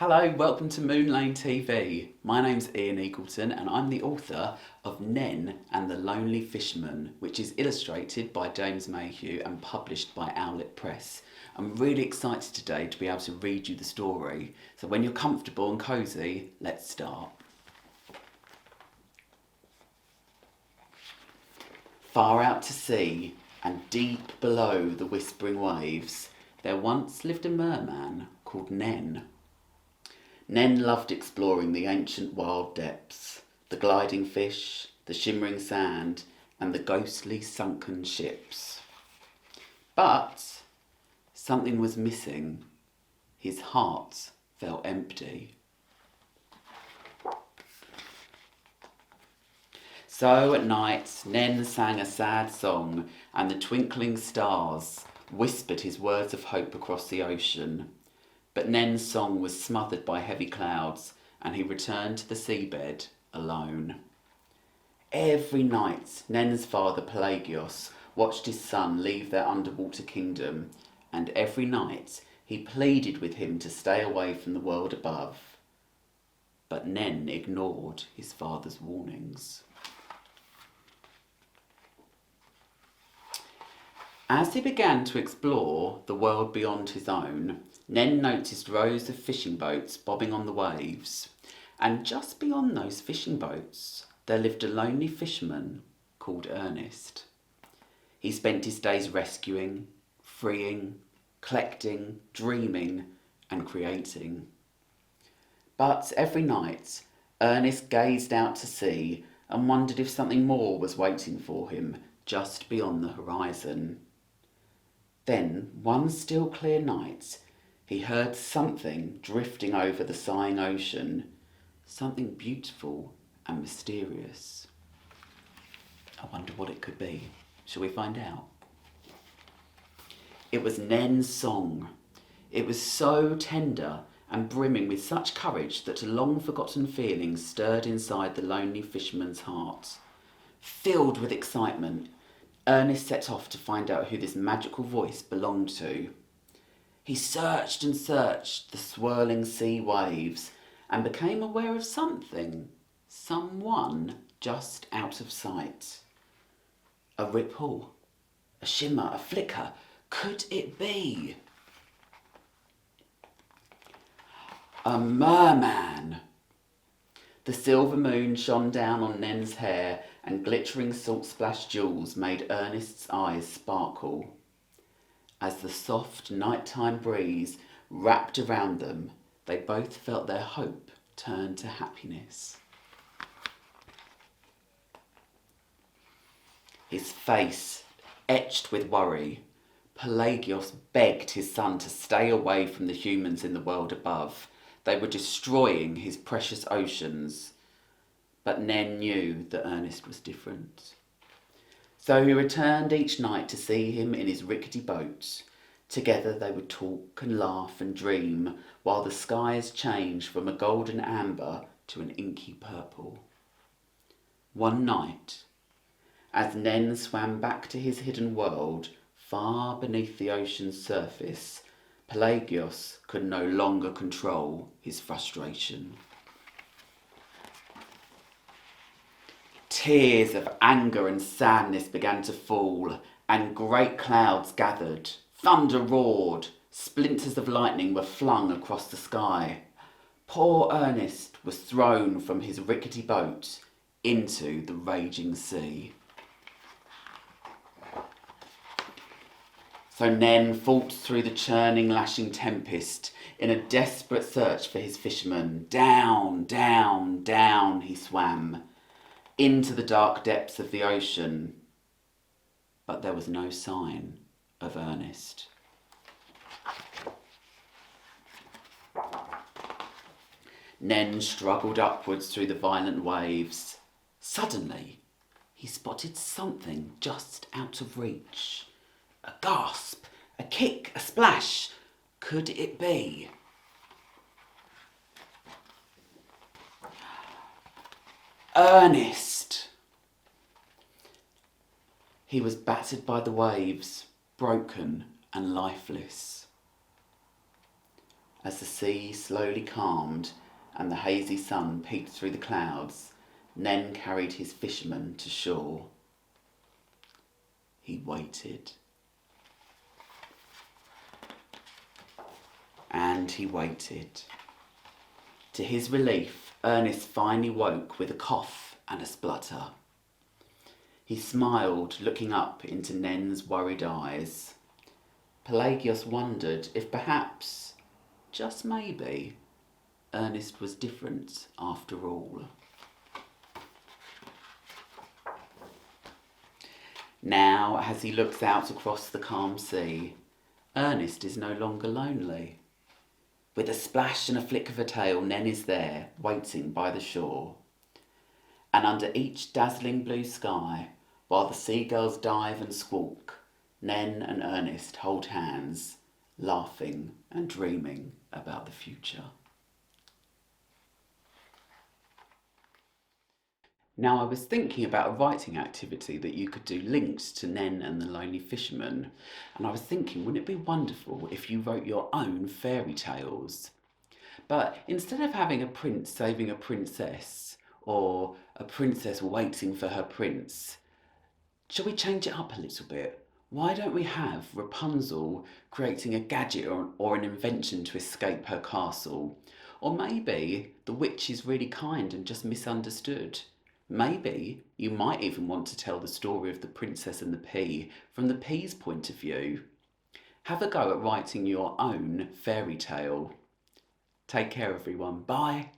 Hello, welcome to Moon Lane TV. My name's Ian Eagleton and I'm the author of Nen and the Lonely Fisherman, which is illustrated by James Mayhew and published by Owlet Press. I'm really excited today to be able to read you the story. So when you're comfortable and cosy, let's start. Far out to sea and deep below the whispering waves, there once lived a merman called Nen. Nen loved exploring the ancient wild depths, the gliding fish, the shimmering sand, and the ghostly sunken ships. But something was missing. His heart felt empty. So at night, Nen sang a sad song, and the twinkling stars whispered his words of hope across the ocean. But Nen's song was smothered by heavy clouds, and he returned to the seabed alone. Every night, Nen's father Pelagios watched his son leave their underwater kingdom, and every night he pleaded with him to stay away from the world above. But Nen ignored his father's warnings. As he began to explore the world beyond his own, Nen noticed rows of fishing boats bobbing on the waves, and just beyond those fishing boats there lived a lonely fisherman called Ernest. He spent his days rescuing, freeing, collecting, dreaming and creating. But every night Ernest gazed out to sea and wondered if something more was waiting for him just beyond the horizon. Then, one still clear night, he heard something drifting over the sighing ocean, something beautiful and mysterious. I wonder what it could be. Shall we find out? It was Nen's song. It was so tender and brimming with such courage that a long-forgotten feeling stirred inside the lonely fisherman's heart. Filled with excitement, Ernest set off to find out who this magical voice belonged to. He searched and searched the swirling sea waves and became aware of something, someone just out of sight. A ripple, a shimmer, a flicker. Could it be? A merman! The silver moon shone down on Nen's hair, and glittering salt-splashed jewels made Ernest's eyes sparkle. As the soft nighttime breeze wrapped around them, they both felt their hope turn to happiness. His face etched with worry, Pelagios begged his son to stay away from the humans in the world above. They were destroying his precious oceans. But Nen knew that Ernest was different. So he returned each night to see him in his rickety boat. Together they would talk and laugh and dream, while the skies changed from a golden amber to an inky purple. One night, as Nen swam back to his hidden world, far beneath the ocean's surface, Pelagios could no longer control his frustration. Tears of anger and sadness began to fall, and great clouds gathered. Thunder roared. Splinters of lightning were flung across the sky. Poor Ernest was thrown from his rickety boat into the raging sea. So Nen fought through the churning, lashing tempest in a desperate search for his fisherman. Down, down, down he swam, into the dark depths of the ocean. But there was no sign of Ernest. Nen struggled upwards through the violent waves. Suddenly, he spotted something just out of reach. A gasp, a kick, a splash. Could it be? Ernest! He was battered by the waves, broken and lifeless. As the sea slowly calmed and the hazy sun peeked through the clouds, Nen carried his fisherman to shore. He waited. And he waited. To his relief, Ernest finally woke with a cough and a splutter. He smiled, looking up into Nen's worried eyes. Pelagius wondered if perhaps, just maybe, Ernest was different after all. Now, as he looks out across the calm sea, Ernest is no longer lonely. With a splash and a flick of a tail, Nen is there, waiting by the shore. And under each dazzling blue sky, while the seagulls dive and squawk, Nen and Ernest hold hands, laughing and dreaming about the future. Now, I was thinking about a writing activity that you could do linked to Nen and the Lonely Fisherman, and I was thinking, wouldn't it be wonderful if you wrote your own fairy tales? But instead of having a prince saving a princess, or a princess waiting for her prince, shall we change it up a little bit? Why don't we have Rapunzel creating a gadget or an invention to escape her castle? Or maybe the witch is really kind and just misunderstood. Maybe you might even want to tell the story of the Princess and the Pea from the Pea's point of view. Have a go at writing your own fairy tale. Take care, everyone. Bye.